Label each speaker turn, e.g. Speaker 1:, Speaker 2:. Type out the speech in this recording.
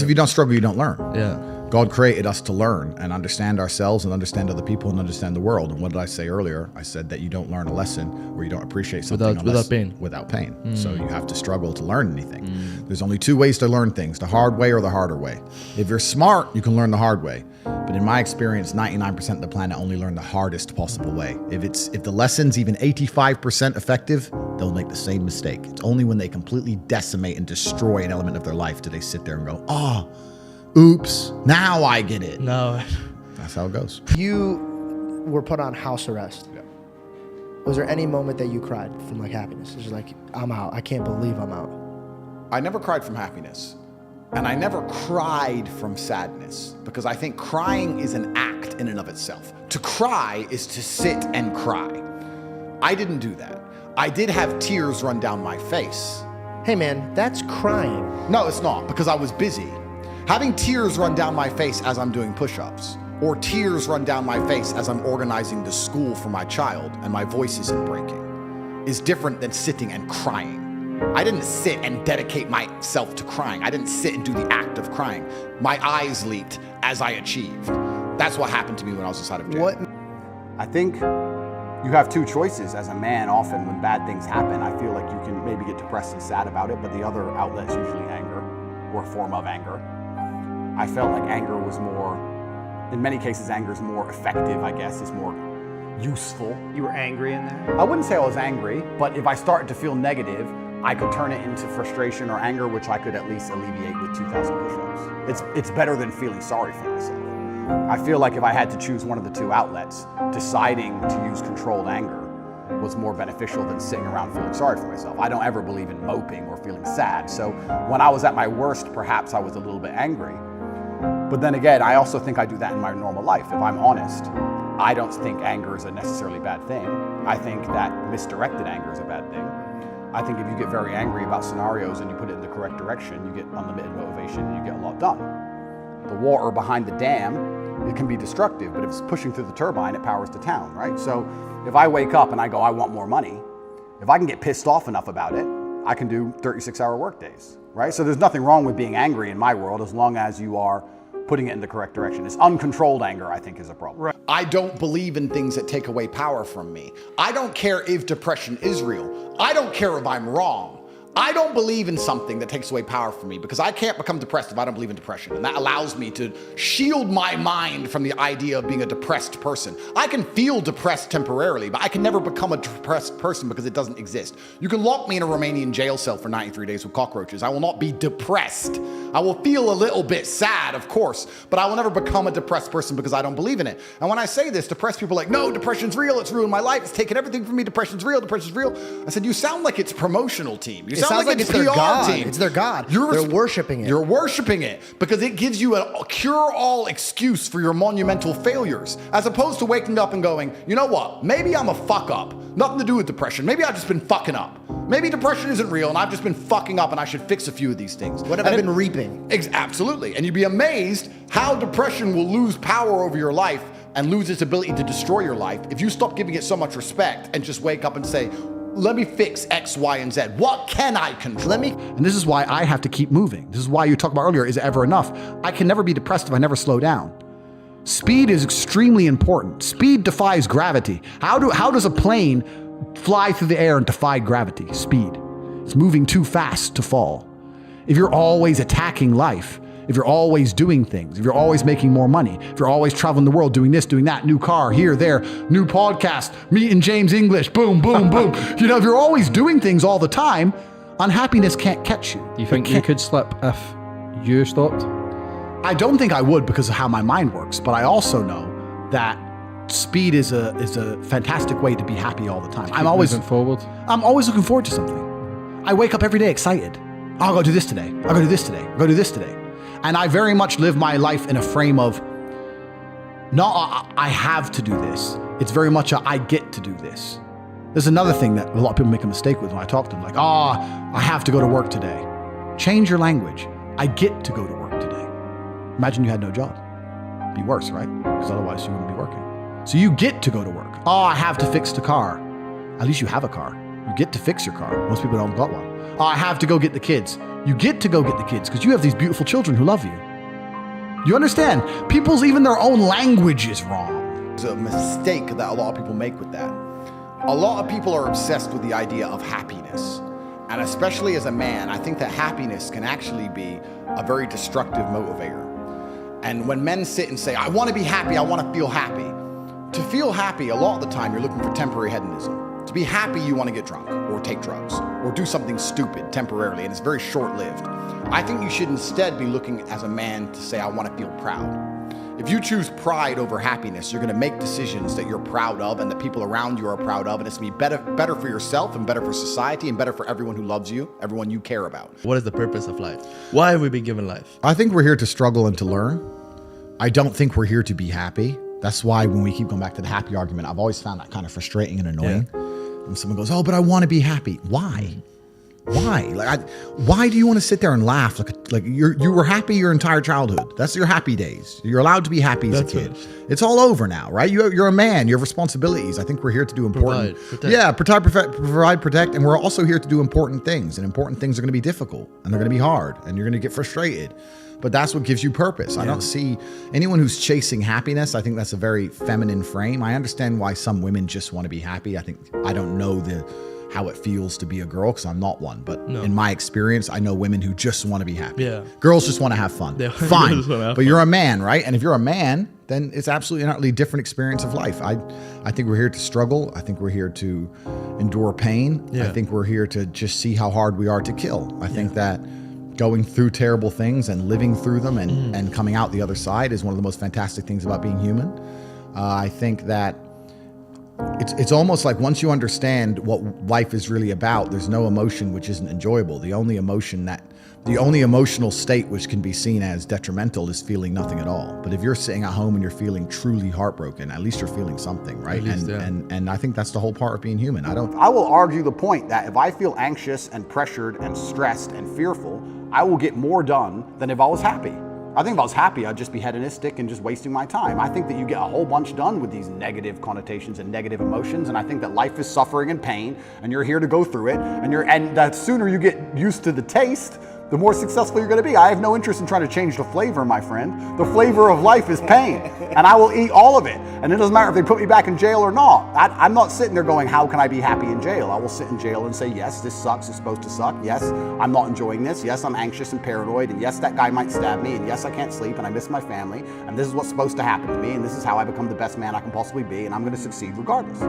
Speaker 1: If you don't struggle, you don't learn.
Speaker 2: Yeah.
Speaker 1: God created us to learn and understand ourselves and understand other people and understand the world. And what did I say earlier? I said that you don't learn a lesson or you don't appreciate something without pain. So you have to struggle to learn anything. There's only two ways to learn things, the hard way or the harder way. If you're smart, you can learn the hard way. But in my experience, 99% of the planet only learn the hardest possible way. If the lesson's even 85% effective, they'll make the same mistake. It's only when they completely decimate and destroy an element of their life do they sit there and go, oops, now I get it.
Speaker 2: No.
Speaker 1: That's how it goes.
Speaker 3: You were put on house arrest.
Speaker 1: Yeah.
Speaker 3: Was there any moment that you cried from like happiness? It's just like, I'm out. I can't believe I'm out.
Speaker 1: I never cried from happiness. And I never cried from sadness because I think crying is an act in and of itself. To cry is to sit and cry. I didn't do that. I did have tears run down my face.
Speaker 3: Hey man, that's crying.
Speaker 1: No, it's not, because I was busy. Having tears run down my face as I'm doing push-ups, or tears run down my face as I'm organizing the school for my child and my voice isn't breaking, is different than sitting and crying. I didn't sit and dedicate myself to crying. I didn't sit and do the act of crying. My eyes leaked as I achieved. That's what happened to me when I was inside of jail.
Speaker 3: What?
Speaker 4: I think you have two choices as a man. Often when bad things happen, I feel like you can maybe get depressed and sad about it, but the other outlet's usually anger or a form of anger. I felt like anger was more, in many cases, anger is more effective, I guess, is more useful.
Speaker 5: You were angry in there?
Speaker 4: I wouldn't say I was angry, but if I started to feel negative, I could turn it into frustration or anger, which I could at least alleviate with 2,000 push-ups. It's better than feeling sorry for myself. I feel like if I had to choose one of the two outlets, deciding to use controlled anger was more beneficial than sitting around feeling sorry for myself. I don't ever believe in moping or feeling sad. So when I was at my worst, perhaps I was a little bit angry. But then again, I also think I do that in my normal life. If I'm honest, I don't think anger is a necessarily bad thing. I think that misdirected anger is a bad thing. I think if you get very angry about scenarios and you put it in the correct direction, you get unlimited motivation and you get a lot done. The water behind the dam, it can be destructive, but if it's pushing through the turbine, it powers the town, right? So if I wake up and I go, I want more money, if I can get pissed off enough about it, I can do 36-hour work days, right? So there's nothing wrong with being angry in my world as long as you are putting it in the correct direction. It's uncontrolled anger, I think, is a problem.
Speaker 5: Right.
Speaker 1: I don't believe in things that take away power from me. I don't care if depression is real. I don't care if I'm wrong. I don't believe in something that takes away power from me because I can't become depressed if I don't believe in depression. And that allows me to shield my mind from the idea of being a depressed person. I can feel depressed temporarily, but I can never become a depressed person because it doesn't exist. You can lock me in a Romanian jail cell for 93 days with cockroaches. I will not be depressed. I will feel a little bit sad, of course, but I will never become a depressed person because I don't believe in it. And when I say this, depressed people are like, no, depression's real. It's ruined my life. It's taken everything from me. Depression's real. Depression's real. I said, you sound like it's promotional team. You sound like it's
Speaker 3: their
Speaker 1: PR
Speaker 3: God.
Speaker 1: team.
Speaker 3: It's their God. They're worshiping it.
Speaker 1: You're worshiping it because it gives you a cure-all excuse for your monumental failures, as opposed to waking up and going, you know what? Maybe I'm a fuck up. Nothing to do with depression. Maybe I've just been fucking up. Maybe depression isn't real and I've just been fucking up and I should fix a few of these things.
Speaker 3: What have I been reaping?
Speaker 1: Absolutely. And you'd be amazed how depression will lose power over your life and lose its ability to destroy your life if you stop giving it so much respect and just wake up and say, let me fix X, Y, and Z. What can I control? And this is why I have to keep moving. This is why you talked about earlier, is it ever enough? I can never be depressed if I never slow down. Speed is extremely important. Speed defies gravity. How does a plane fly through the air and defy gravity? Speed. It's moving too fast to fall. If you're always attacking life, if you're always doing things, if you're always making more money, if you're always traveling the world, doing this, doing that, new car, here, there, new podcast, meeting James English, boom, boom, boom. You know, if you're always doing things all the time, unhappiness can't catch you.
Speaker 2: Do you think you could slip if you stopped?
Speaker 1: I don't think I would because of how my mind works, but I also know that speed is a fantastic way to be happy all the time. I'm always looking forward to something. I wake up every day excited. I'll go do this today. I'll go do this today. I'll go do this today. And I very much live my life in a frame of, no, I have to do this. It's very much I get to do this. There's another thing that a lot of people make a mistake with when I talk to them, like, I have to go to work today. Change your language. I get to go to work today. Imagine you had no job. It'd be worse, right? Because otherwise you wouldn't be working. So you get to go to work. I have to fix the car. At least you have a car. You get to fix your car. Most people don't got one. I have to go get the kids.
Speaker 2: You get to go get the kids because you have these beautiful children who love you. You understand? People's, even their own language is wrong.
Speaker 1: There's a mistake that a lot of people make with that. A lot of people are obsessed with the idea of happiness. And especially as a man, I think that happiness can actually be a very destructive motivator. And when men sit and say, I want to be happy, I want to feel happy. To feel happy, a lot of the time, you're looking for temporary hedonism. To be happy, you want to get drunk or take drugs or do something stupid temporarily, and it's very short-lived. I think you should instead be looking as a man to say, I want to feel proud. If you choose pride over happiness, you're going to make decisions that you're proud of and that people around you are proud of, and it's going to be better for yourself and better for society and better for everyone who loves you, everyone you care about.
Speaker 5: What is the purpose of life? Why have we been given life?
Speaker 1: I think we're here to struggle and to learn. I don't think we're here to be happy. That's why when we keep going back to the happy argument, I've always found that kind of frustrating and annoying. Yeah. When someone goes, oh, but I want to be happy. Why? Why? Why do you want to sit there and laugh like you were happy your entire childhood? That's your happy days. You're allowed to be happy as a kid. It's all over now, right? You're a man. You have responsibilities. I think we're here to do important. Provide, protect, and we're also here to do important things. And important things are going to be difficult, and they're going to be hard, and you're going to get frustrated. But that's what gives you purpose. I don't see anyone who's chasing happiness. I think that's a very feminine frame. I understand why some women just want to be happy. I don't know how it feels to be a girl because I'm not one. But in my experience, I know women who just want to be happy. Yeah. Girls just want to have fun. Fine. But you're a man, right? And if you're a man, then it's absolutely an utterly different experience of life. I think we're here to struggle. I think we're here to endure pain. Yeah. I think we're here to just see how hard we are to kill. I think that going through terrible things and living through them and coming out the other side is one of the most fantastic things about being human. I think that it's almost like once you understand what life is really about, there's no emotion which isn't enjoyable. The only emotional state which can be seen as detrimental is feeling nothing at all. But if you're sitting at home and you're feeling truly heartbroken, at least you're feeling something, right? And I think that's the whole part of being human. I will argue the point that if I feel anxious and pressured and stressed and fearful, I will get more done than if I was happy. I think if I was happy, I'd just be hedonistic and just wasting my time. I think that you get a whole bunch done with these negative connotations and negative emotions, and I think that life is suffering and pain, and you're here to go through it, and the sooner you get used to the taste, the more successful you're going to be. I have no interest in trying to change the flavor, my friend. The flavor of life is pain, and I will eat all of it. And it doesn't matter if they put me back in jail or not. I'm not sitting there going, how can I be happy in jail? I will sit in jail and say, yes, this sucks. It's supposed to suck. Yes, I'm not enjoying this. Yes, I'm anxious and paranoid. And yes, that guy might stab me. And yes, I can't sleep and I miss my family. And this is what's supposed to happen to me. And this is how I become the best man I can possibly be. And I'm going to succeed regardless.